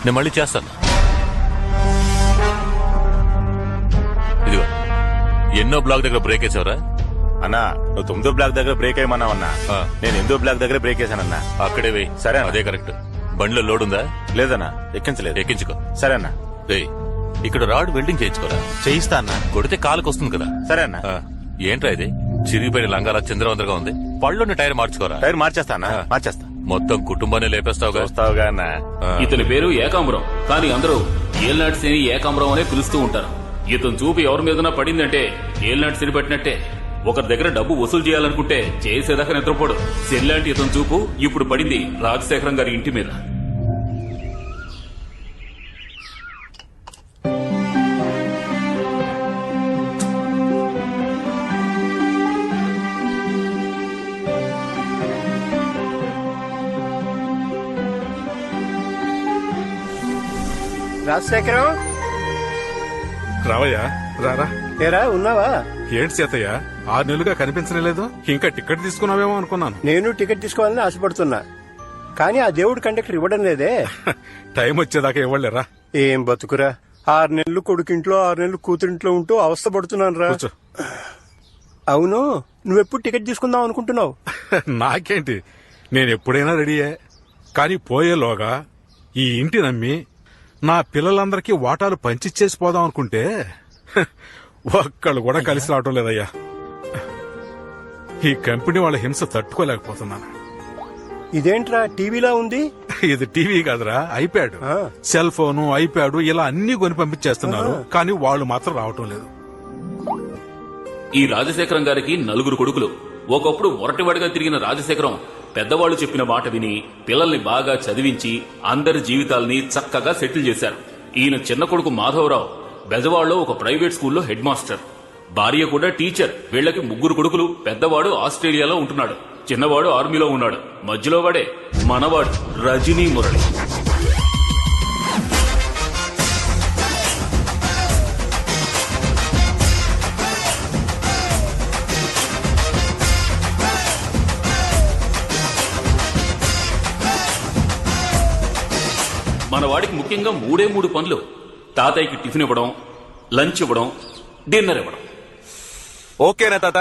నేను మళ్ళీ చేస్తాను. ఇదిగో ఎన్నో బ్లాక్ దగ్గర బ్రేక్ వేసావరా? అన్నా నువ్వు 9వ బ్లాక్ దగ్గర బ్రేక్ అయ్యమన్నావన్నా. నేను 8వ బ్లాక్ దగ్గర బ్రేక్ వేసానన్నా. అక్కడే వేయి. సరే అదే కరెక్ట్. బండిలో లోడ్ ఉందా? లేదన్నా, ఎక్కించలేదు. ఎక్కించుకో. సరే అన్నా. ఇక్కడ రాడ్ వెల్డింగ్ చేయించుకోరా. చేయిస్తా అన్నా. కొడితే కాలుకి వస్తుంది కదా. సరే అన్నా. ఏంట్రా ఇది చిరిగిపోయిన లంగాల చంద్రవందరగా ఉంది. పళ్ళున్న టైర్ మార్చుకోరా. టైర్ మార్చేస్తా అన్నా, మార్చేస్తా. మొత్తం కుటుంబాన్ని లేపేస్తావుగా. వస్తావుగా అన్నా. ఇతని పేరు ఏకాంబరం, కానీ అందరూ ఏల్నాటి శని ఏకాంబరం అనే పిలుస్తూ ఉంటారు. ఇతను చూపు ఎవరి మీదనా పడిందంటే ఏల్నాటి శని పట్టినట్టే. ఒకరి దగ్గర డబ్బు వసూలు చేయాలనుకుంటే చేసేదాకా నిద్రపోడు. శనిలాంటి ఇతని చూపు ఇప్పుడు పడింది రాజశేఖరం గారి ఇంటి మీద. రాజశేఖరం రావయ్యా, రారా. ఏరా ఉన్నావా? ఏంటి సీతయ్య 6 నెలలుగా కనిపించలేదు? ఇంకా టికెట్ తీసుకున్నావేమో అనుకున్నాను. నేను టికెట్ తీసుకోవాలని ఆశపడుతున్నా, కానీ ఆ దేవుడు కండక్టర్ ఇవ్వడం లేదే. టైం వచ్చేదాకా ఇవ్వలేరా? ఏం బతుకురా, 6 నెలలు కొడుకింట్లో 6 నెలలు కూతురింట్లో ఉంటూ అవస్థ పడుతున్నాను రా. అవును, నువ్వెప్పుడు టికెట్ తీసుకుందాం అనుకుంటున్నావు? నాకేంటి, నేను ఎప్పుడైనా రెడీయే. కానీ పోయేలోగా ఈ ఇంటి నమ్మి నా పిల్లలందరికీ వాటాలు పంచిచ్చేసి పోదాం అనుకుంటే ఒక్కళ్ళు కూడా కలిసి రావటం లేదయ్యా. ఈ కంపెనీ వాళ్ళ హింస తట్టుకోలేకపోతున్నాను. ఇదేంట్రా టీవీలా ఉంది? ఇది టీవీ కాదురా, ఐప్యాడ్. సెల్ ఫోను, ఐప్యాడ్ ఇలా అన్ని కొని పంపించేస్తున్నారు, కానీ వాళ్ళు మాత్రం రావటం లేదు. ఈ రాజశేఖరం గారికి 4 కొడుకులు. ఒకప్పుడు మొరటివాడిగా తిరిగిన రాజశేఖరం పెద్దవాళ్లు చెప్పిన మాట విని పిల్లల్ని బాగా చదివించి అందరి జీవితాల్ని చక్కగా సెటిల్ చేశారు. ఈయన చిన్న కొడుకు మాధవరావు బెజవాడలో ఒక ప్రైవేట్ స్కూల్లో హెడ్ మాస్టర్, భార్య కూడా టీచర్. వీళ్లకి 3 కొడుకులు. పెద్దవాడు ఆస్ట్రేలియాలో ఉంటున్నాడు, చిన్నవాడు ఆర్మీలో ఉన్నాడు, మధ్యలో వాడే మనవాడు రజనీ మురళి. మన వాడికి ముఖ్యంగా 3 పనులు. తాతయ్యకి టిఫిన్ ఇవ్వడం, లంచ్ ఇవ్వడం, డిన్నర్ ఇవ్వడం. ఓకేనా తాత?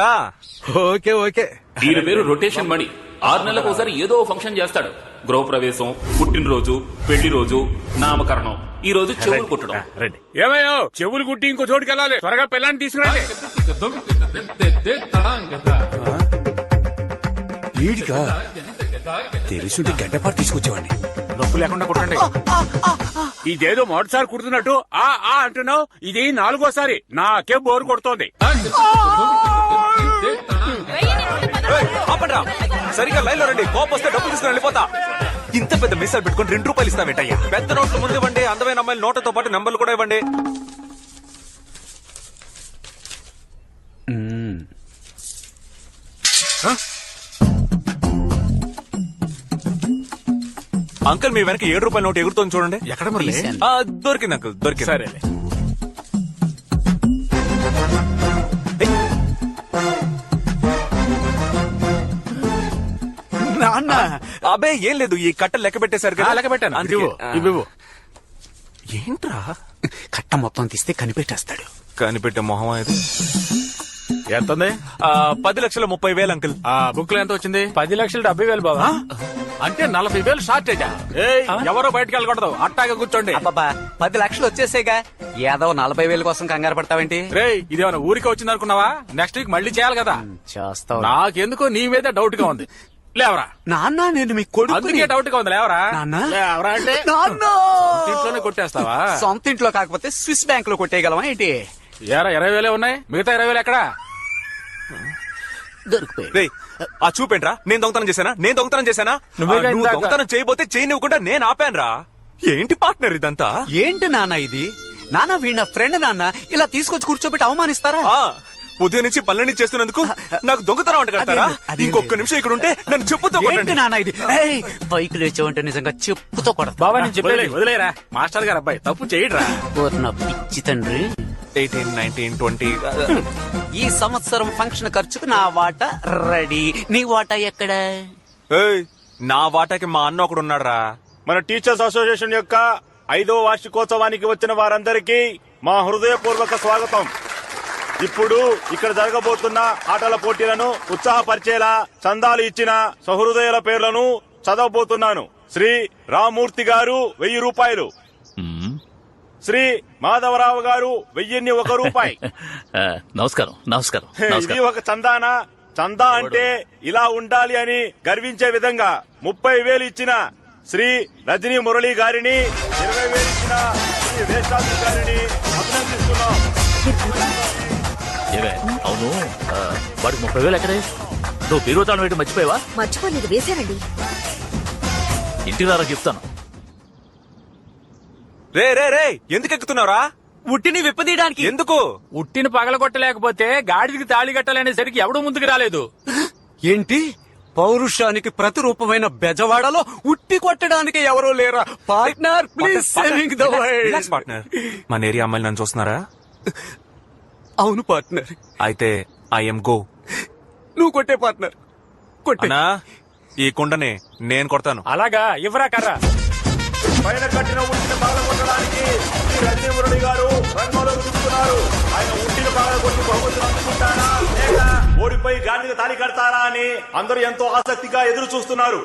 Okay okay. ఈయన పేరు రొటేషన్ మణి. 6 నెలలకు ఒకసారి ఏదో ఫంక్షన్ చేస్తాడు. గృహప్రవేశం, పుట్టినరోజు, పెళ్లి రోజు, నామకరణం. ఈ రోజు చెవులు కుట్టడం. రండి. ఏమయ్యో, చెవులు కుట్టి ఇంకో చోటుకి వెళ్ళాలి. త్వరగా పిల్లాన్ని తీసుకురండి. వీడిగా తెలుసుంటే గడ్డపాటు తీసుకొచ్చేవాడిని. నొప్పు లేకుండా కుట్టండి. ఇదేదో మొదటిసారి కుడుతున్నట్టు ఆ ఆ అంటున్నావు. ఇది 4గోసారి. నాకే బోరు కొడుతోంది. సరిగా లైన్ లో రండి. కోపం వస్తే డబ్బులు తీసుకుని వెళ్ళిపోతా. ఇంత పెద్ద మిస్సాలు పెట్టుకుని 2 రూపాయలు ఇస్తావేటయ్యా? పెద్ద నోట్లు ముందు ఇవ్వండి. అందమైన అమ్మాయిల నోట్లతో పాటు నెంబర్లు కూడా ఇవ్వండి. అంకుల్, మీ వెనక 7 రూపాయల నోటు ఎగురుతోంది చూడండి. ఎక్కడ మరి? దొరికింది అంకుల్, దొరికింది. సరే. నాన్న, అబ్బే ఏం లేదు, ఈ కట్టలు లెక్క పెట్టేశారు కదా. లెక్క పెట్టాను. ఇవ్వు. ఏంట్రా కట్ట మొత్తం తీస్తే కనిపెట్టేస్తాడు. కనిపెట్టే మొహం ఇది. ఎంత ఉంది? 10,30,30,000 అంకుల్. ఆ బుక్ లో ఎంత వచ్చింది? 10,70,000 బాబా. అంటే 40,000 షార్టేజా? ఎవరో బయటకు వెళ్ళకూడదు, అట్టాగా కూర్చోండి. అబ్బా, 10 లక్షలు వచ్చేసేగా, ఏదో 40,000 కోసం కంగారు పడతావేంటి? రే, ఇదేమన్నా ఊరికే వచ్చింది అనుకున్నావా? నెక్స్ట్ వీక్ మళ్ళీ చేయాలి కదా. చేస్తావు. నాకెందుకో నీ మీద డౌట్ గా ఉంది. లేవరా. నాన్న, నేను మీ కొడుకు. అందుకే డౌట్ గా ఉంది. లేవరా. లేవరా అంటే ఇంట్లోనే కొట్టేస్తావా? సొంత ఇంట్లో కాకపోతే స్విస్ బ్యాంక్ లో కొట్టేయగలవా ఏంటి? 20,000 ఉన్నాయి, మిగతా 20,000 ఎక్కడా? దొరికిపోయి. ఆ చూపేంట్రా, నేను దొంగతనం చేశానా? నువ్వు దొంగతనం చేయబోతే చేయనివ్వకుండా నేను ఆపానురా. ఏంటి పార్ట్నర్ ఇదంతా? ఏంటి నాన్న ఇది? నాన్న, వీళ్ళ ఫ్రెండ్ నాన్న. ఇలా తీసుకొచ్చి కూర్చోబెట్టి అవమానిస్తారా? ఉదయం నుంచి పనులన్నీ చేస్తున్నందుకు నాకు దొంగతనం అంట కడతారా? ఇంకొక నిమిషం ఇక్కడ ఉంటే నన్ను చెప్పుతో ఏంటి నాన్న ఇది? బైక్ లేచావంటే నిజంగా చెప్పుతో కొడతా. బాబా, నేను చెప్పలే, వదిలేరా. మాస్టర్ గారు అబ్బాయి తప్పు చేయడరా. నా పిచ్చి తండ్రి. 18, 19, 20. ఈ సంవత్సరం ఫంక్షన్ ఖర్చుకు నా వాటా రెడీ. నీ వాటా ఎక్కడ? నా వాటాకి మా అన్న ఒకడు ఉన్నాడు రా. మన టీచర్స్ అసోసియేషన్ యొక్క 5వ వార్షికోత్సవానికి వచ్చిన వారందరికీ మా హృదయపూర్వక స్వాగతం. ఇప్పుడు ఇక్కడ జరగబోతున్న ఆటల పోటీలను ఉత్సాహపరిచేలా చందాలు ఇచ్చిన సహృదయుల పేర్లను చదవబోతున్నాను. శ్రీ రామూర్తి గారు 1000 రూపాయలు, శ్రీ మాధవరావు గారు 1001 రూపాయి. నమస్కారం నమస్కారం ఇది ఒక చందానా? చందా అంటే ఇలా ఉండాలి అని గర్వించే విధంగా 30,000 ఇచ్చిన శ్రీ రజనీ మురళి గారిని, 20,000 ఇచ్చిన శ్రీ వేశాంతి గారిని అభినందిస్తున్నాం. అవును వాడికి 30,000 ఎక్కడే? నువ్వు బీరుతాను వేయటం మర్చిపోయావా? మర్చిపోలేదు, వేశానండి. ఇంటికి రారా చెప్తాను. రే రే రే ఎందుకు ఎక్కుతున్నారా? ఉట్టిని విప్పదీయడానికి. ఎందుకు? ఉట్టిని పగలగొట్టలేకపోతే గాడిదికి తాళి కట్టాలనేసరికి ఎవడూ ముందుకు రాలేదు. ఏంటి? పౌరుషానికి ప్రతిరూపమైన బెజవాడలో ఉట్టి కొట్టడానికి ఎవరూ లేరా? Partner please saving the relax partner. మన ఏరియా అమ్మాయిలు నన్ను చూస్తున్నారా? అవును పార్ట్నర్. అయితే ఐఎమ్ గో. నువ్వు కొట్టే పార్ట్నర్ కొట్టే. అన్నా ఈ కుండని నేను కొడతాను. అలాగా ఇవ్వరా కర్రా. పైన కట్టిన ఉట్టిని పగలగొట్టడానికి శ్రీ రజనీ మురళి గారు రంగంలో దిగుతున్నారు. ఆయన ఉట్టిని పగలగొట్టి బహుమతులు అందుకుంటారా లేక ఓడిపోయి గాడికి తాళి కడతారా అని అందరూ ఎంతో ఆసక్తిగా ఎదురు చూస్తున్నారు.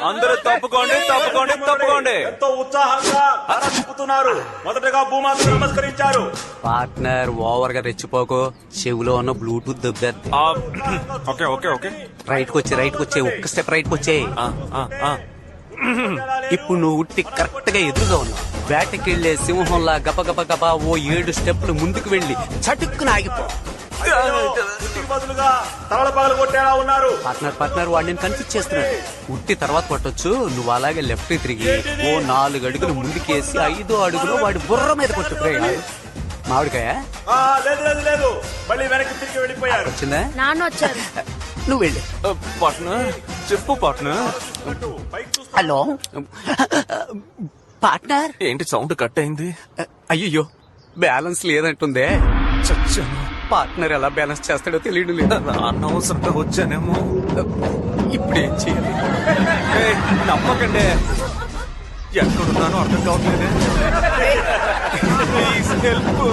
అందరూ తప్పుకోండి తప్పుకోండి తప్పుకోండి. ఎంతో ఉత్సాహంగా తల తిప్పుతున్నారు. మొదటగా భూమాతకు నమస్కరించారు. పార్ట్నర్ ఓవర్ గా రెచ్చిపోకు, చెవులో ఉన్న బ్లూటూత్ దెబ్బేద్ది. Okay okay okay. రైట్ కొచ్చే ఒక్క స్టెప్ రైట్ కొచ్చే. ఇప్పుడు నువ్వు ఉట్టి కరెక్ట్ గా ఎదురుగా ఉన్నావు. వేటకెళ్లే సింహంలా గప గప గప ఓ 7 స్టెప్లు ముందుకు వెళ్లి చటుక్కున ఆగిపో. ఉట్టికి బదులుగా తల పగలగొట్టేలా ఉన్నారు. పార్ట్నర్ వాడిని కన్ఫ్యూజ్ చేస్తున్నాడు. ఉట్టి తర్వాత కొట్టొచ్చు, నువ్వు అలాగే లెఫ్ట్ తిరిగి ఓ 4 అడుగులు ముందుకేసి 5వ అడుగులో వాడి బుర్ర మీద కొట్టు. మామిడికాయ లేదు లేదు లేదు, మళ్ళీ వెనక్కి తిరిగి వెళ్ళిపోయారు. వచ్చిందా? నాన్న వచ్చారు. నువ్వు వెళ్ళు. పార్ట్నర్ చెప్పు పార్ట్నర్. Hello partner. ఏంటి సౌండ్ కట్ అయింది? అయ్యో బ్యాలెన్స్ లేదంటుందే. పార్ట్నర్ ఎలా బ్యాలెన్స్ చేస్తాడో తెలియడం లేదు. అనవసరంగా వచ్చానేమో. ఇప్పుడు ఏం చేయాలి? నమ్మకండి, ఎక్కడున్నానో అర్థం కావట్లేదే. Please help.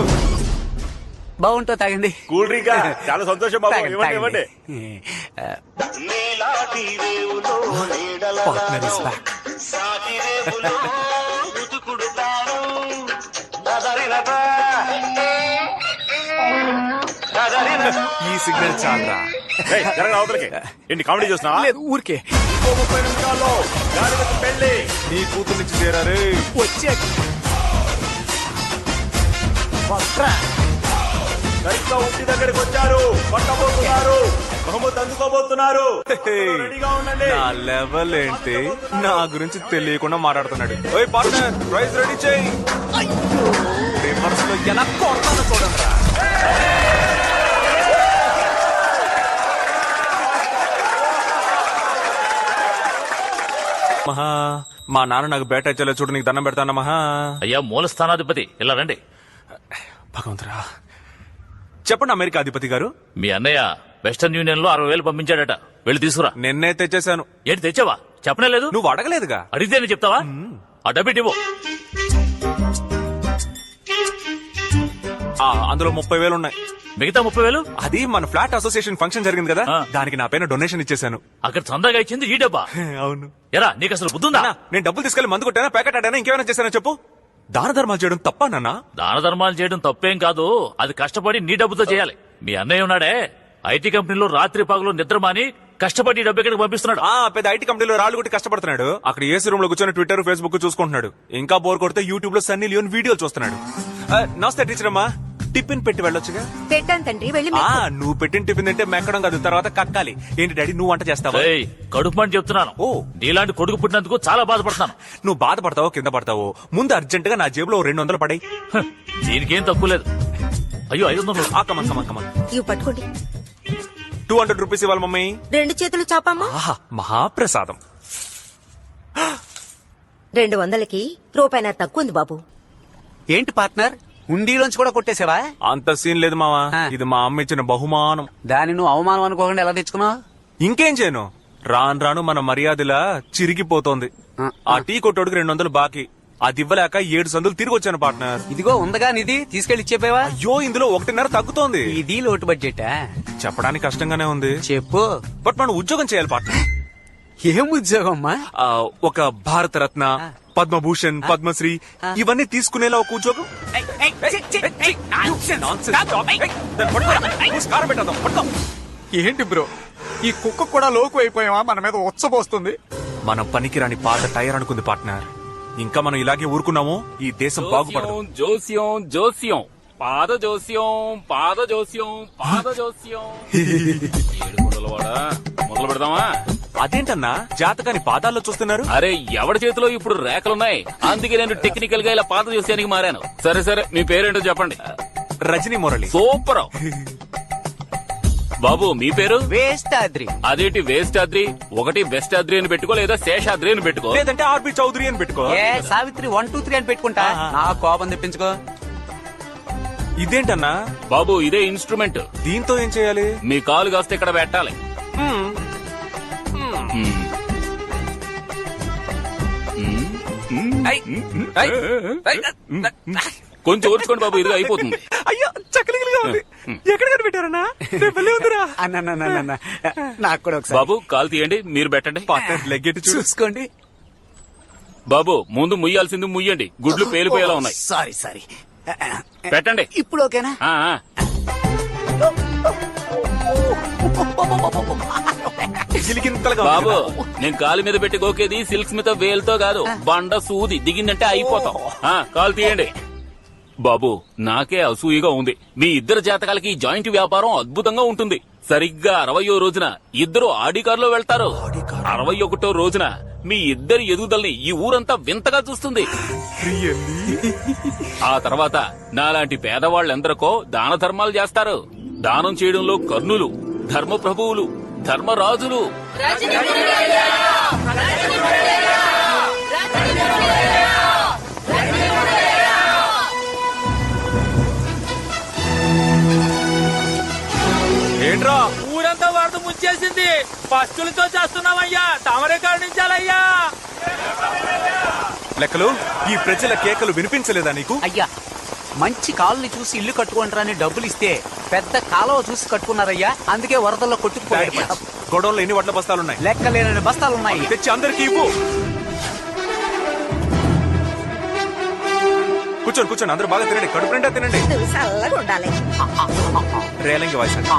బాగుంటో తాగండి. కూల్ డ్రింక్ చాలా సంతోషం బాబు. తాగండి, ఇవ్వండి ఇవ్వండి. Partner is back. ఈ సిగ్నల్ చాలరా. ఏయ్, జరగరా అవతలకి. ఏంటి కామెడీ చూస్తున్నా? లేదు ఊరికే. 30 నిమిషాల్లో గాడిదకు పెళ్లి. నీ కూతురు నుంచి చేరారే. వచ్చే సరిగ్గా ఉట్టి దగ్గరికి వచ్చారు. పట్టబోతున్నారు. బహుమతి అందుకోబోతున్నారు. రెడీగా ఉండండి. నా లెవెల్ ఏంటి? నా గురించి తెలియకుండా మాట్లాడుతున్నాడు. ఓయ్ పార్ట్నర్, ప్రైజ్ రెడీ చేయి. రివర్స్ లో ఎలా కొడతానో చూడండి. మహా, మా నాన్న నాకు బేట ఇచ్చలే చూడు, నీకు దండం పెడతాను మహా. అయ్యా మూల స్థానాధిపతి ఇలా రండి. భగవంతురా, చెప్పండి అమెరికా అధిపతి గారు. మీ అన్నయ్య వెస్టర్న్ యూనియన్ లో 60,000 పంపించాడట, వెళ్ళి తీసుకురా. నిన్నే తెచ్చేశాను. ఏంటి తెచ్చావా? చెప్పనే లేదు. నువ్వు అడగలేదుగా. అడిగితే నేను చెప్తావా? ఆ డబ్బిట్ ఇవ్వు. అందులో 30,000 ఉన్నాయి. మిగతా 30,000 అది మన ఫ్లాట్ అసోసియేషన్ ఫంక్షన్ జరిగింది కదా, ఆ. దానికి నా పైన డొనేషన్ ఇచ్చేశాను. అక్కడ చందాగా ఇచ్చింది ఈ డబ్బా. అవును. ఎరా నీకు అసలు బుద్ధుందా? అన్నా, నేను డబ్బులు తీసుకెళ్లి మందు కొట్టానా, ప్యాకెట్ ఆడానా, ఇంకేమైనా చేశానా చెప్పు. దాన ధర్మాలు చేయడం తప్ప నాన్న? దాన ధర్మాలు చేయడం తప్పేం కాదు, అది కష్టపడి నీ డబ్బుతో చేయాలి. మీ అన్నయ్య ఉన్నాడే ఐటీ కంపెనీలో రాత్రి పగలు నిద్రమాని కష్టపడి డబ్బు ఎక్కడికి పంపిస్తున్నాడు. పెద్ద ఐటీ కంపెనీలో రాళ్ళు కొట్టి కష్టపడుతున్నాడు. అక్కడ ఏసీ రూమ్ లో కూర్చొని ట్విట్టర్ ఫేస్బుక్ చూసుకుంటున్నాడు. ఇంకా బోర్ కొడితే యూట్యూబ్ లో సన్నీ లియోన్ వీడియోలు చూస్తున్నాడు. నమస్తే టీచర్ అమ్మా, టిఫిన్ పెట్టి వెళ్ళొచ్చుగా. పెట్టాను తండ్రి, వెళ్ళి నువ్వు పెట్టిన టిఫిన్ అంటే మెక్కడం కాదు, తర్వాత కక్కాలి. ఏంటి డాడీ నువ్వు వంట చేస్తావా? ఏయ్, కడుపు అని చెప్తున్నాను. ఓ. నీలాంటి కొడుకు పుట్టినందుకు చాలా బాధపడుతున్నాను. నువ్వు బాధపడతావో కింద పడతావో, ముందు అర్జెంట్ గా నా జేబులో 200 పడాయి. దీనికేం తక్కువ లేదు. అయ్యో 500. కమన్ ఇవి పట్టుకోండి. 200 రూపీస్ ఇవ్వాలి మమ్మీ. 2 చేతులు చాపమ్మా. ఆహా, మహాప్రసాదం. 200కి రూపాయి తక్కువ ఉంది బాబు. ఏంటి పార్ట్నర్, హుండీలోంచి కూడా కొట్టేసావా? అంత సీన్ లేదు మావా, ఇది మా అమ్మ ఇచ్చిన బహుమానం. దాన్ని నువ్వు అవమానం అనుకోకుండా ఎలా తెచ్చుకున్నావు? ఇంకేం చేయను, రాను రాను మన మర్యాదలా చిరిగిపోతోంది. ఆ టీ కొట్టోడికి 200 బాకీ. అది ఇవ్వలేక 7 సందులు తిరిగి వచ్చాను పార్ట్నర్. ఇదిగో ఉందగా నిధి, తీసుకెళ్లి ఇచ్చేపోయావా? అయ్యో ఇందులో 1.5 తగ్గుతోంది. ఇది లోటు బడ్జెట్. చెప్పడానికి కష్టంగానే ఉంది, చెప్పు. బట్ మనం ఉద్యోగం చేయాలి పార్ట్నర్. ఏం ఉద్యోగం అమ్మా? ఒక భారత రత్న, పద్మభూషణ్, పద్మశ్రీ ఇవన్నీ తీసుకునేలా ఒక ఉద్యోగం. ఏంటి బ్రో, ఈ కుక్క కూడా లోకు అయిపోయావా? మన మీద ఉచ్చబోస్తుంది. మనం పనికిరాని పాత టైర్ అనుకుంది పార్ట్నర్. ఇంకా మనం ఇలాగే ఊరుకున్నాము, ఈ దేశం బాగుపడదు. జోస్యం జోస్యం పాద జోస్యం పాద జోస్యం పాద జోస్యం. ఏడుకొండలవాడా, మొదలు పెడదామా? అదేంటన్నా జాతకాన్ని పాదాల్లో చూస్తున్నారు? అరే ఎవడి చేతిలో ఇప్పుడు రేఖలున్నాయి, అందుకే నేను టెక్నికల్ గా ఇలా పాద జోస్యానికి మారాను. సరే సరే, మీ పేరేంటో చెప్పండి. రజనీ మురళి. సూపర్. బాబు మీ పేరు? వేస్తాద్రి. అదేంటి వేస్టాద్రి? ఒకటి వెస్టాద్రి అని పెట్టుకో, లేదా శేషాద్రి అని పెట్టుకో. లేదంటే ఆర్బి చౌదరి అని పెట్టుకో. ఏ సావిత్రి 1 2 3 అని పెట్టుకుంటా. నా కోపం తెప్పించుకో. ఇదేంటన్నా? బాబు ఇదే ఇన్స్ట్రుమెంట్. దీంతో ఏం చేయాలి? మీ కాలు కాస్తే ఇక్కడ పెట్టాలి. కొంచెం ఓర్చుకోండి బాబు, ఇదిగా అయిపోతుంది. అయ్యో చక్కలిగా ఉంది. ఎక్కడ కనిపెట్టారన్నా? ఉందిరా. అన్న నాకు కూడా ఒకసారి. బాబు కాలు తీయండి, మీరు పెట్టండి. పార్ట్నర్ లెగ్గెట్టి చూసుకోండి. బాబు ముందు ముయ్యాల్సింది ముయ్యండి, గుడ్లు పేలిపోయేలా ఉన్నాయి. Sorry sorry. పెట్టండి. ఇప్పుడు ఓకేనా? ఆ, ఆ. బాబు నేను కాలు మీద పెట్టి గోకేది సిల్క్ స్మిత వేలుతో కాదు, బండ సూది దిగిందంటే అయిపోతాం. కాలు తీయండి. బాబు నాకే అసూయగా ఉంది. మీ ఇద్దరు జాతకాలకి జాయింట్ వ్యాపారం అద్భుతంగా ఉంటుంది. సరిగ్గా 60వ రోజున ఇద్దరు ఆడి కారులో వెళ్తారు. 61వ రోజున మీ ఇద్దరి ఎదుగుదలని ఈ ఊరంతా వింతగా చూస్తుంది. ఆ తర్వాత నాలాంటి పేదవాళ్ళెందరికో దాన ధర్మాలు చేస్తారు. దానం చేయడంలో కర్ణులు, ధర్మ ప్రభువులు, ధర్మరాజులు. ఏంట్రా? ఊరంతా వరద ముంచేసింది. పస్తులతో చేస్తున్నామయ్యా, తమరే కరుణించాలయ్యా. లెక్కలు ఈ ప్రజల కేకలు వినిపించలేదా నీకు? అయ్యా మంచి కాలనీ చూసి ఇల్లు కట్టుకుంటారని డబ్బులు ఇస్తే పెద్ద కాలువ చూసి కట్టుకున్నారయ్యా, అందుకే వరదల్లో కొట్టుకుపోయారు. గొడవల్లో ఎన్ని వడ్ల బస్తాలున్నాయి? లెక్కలేనని బస్తాలున్నాయి. తెచ్చి అందరికి ఇవ్వు. కూర్చోండి కూర్చోండి, అందరూ బాగా తినండి, కడుపు నిండా తినండి. చల్లగా ఉండాలి. రేలంగి వాయిస్ అండి.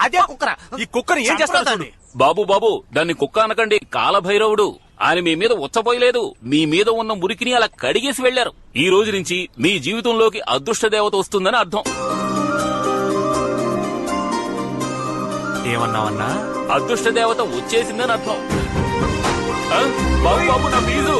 అదే కుక్కరా. ఈ కుక్కని ఏం చేస్తాడు? బాబు బాబు దాన్ని కుక్క అనకండి, కాలభైరవుడు. ఆయన మీ మీద ఉచ్చపోయలేదు, మీ మీద ఉన్న మురికిని అలా కడిగేసి వెళ్లారు. ఈ రోజు నుంచి మీ జీవితంలోకి అదృష్ట దేవత వస్తుందని అర్థం. ఏమన్నావన్నా? అదృష్ట దేవత వచ్చేసిందని అర్థం. బాబు బాబు నా ఫీజు.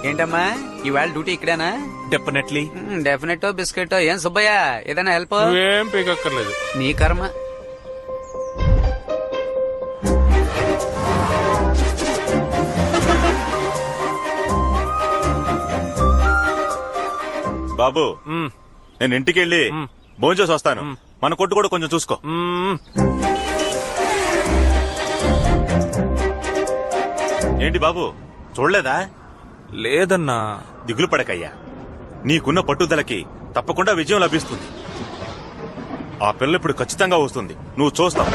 ఏంటమ్మా ఇవాళ డ్యూటీ ఇక్కడేనా? డెఫినెట్లీ. Definite biscuit. ఏం సుబ్బయ్య ఏదైనా హెల్ప్? ఏం పీకక్కర్లేదు. నీ కర్మ. బాబు నేను ఇంటికి వెళ్ళి భోంచేసి వస్తాను. మన కొట్టు కూడా కొంచెం చూసుకో. ఏంటి బాబు చూడలేదా? లేదన్నా. దిగులు పడకయ్యా, నీకున్న పట్టుదలకి తప్పకుండా విజయం లభిస్తుంది. ఆ పిల్ల ఇప్పుడు ఖచ్చితంగా వస్తుంది, నువ్వు చూస్తావు.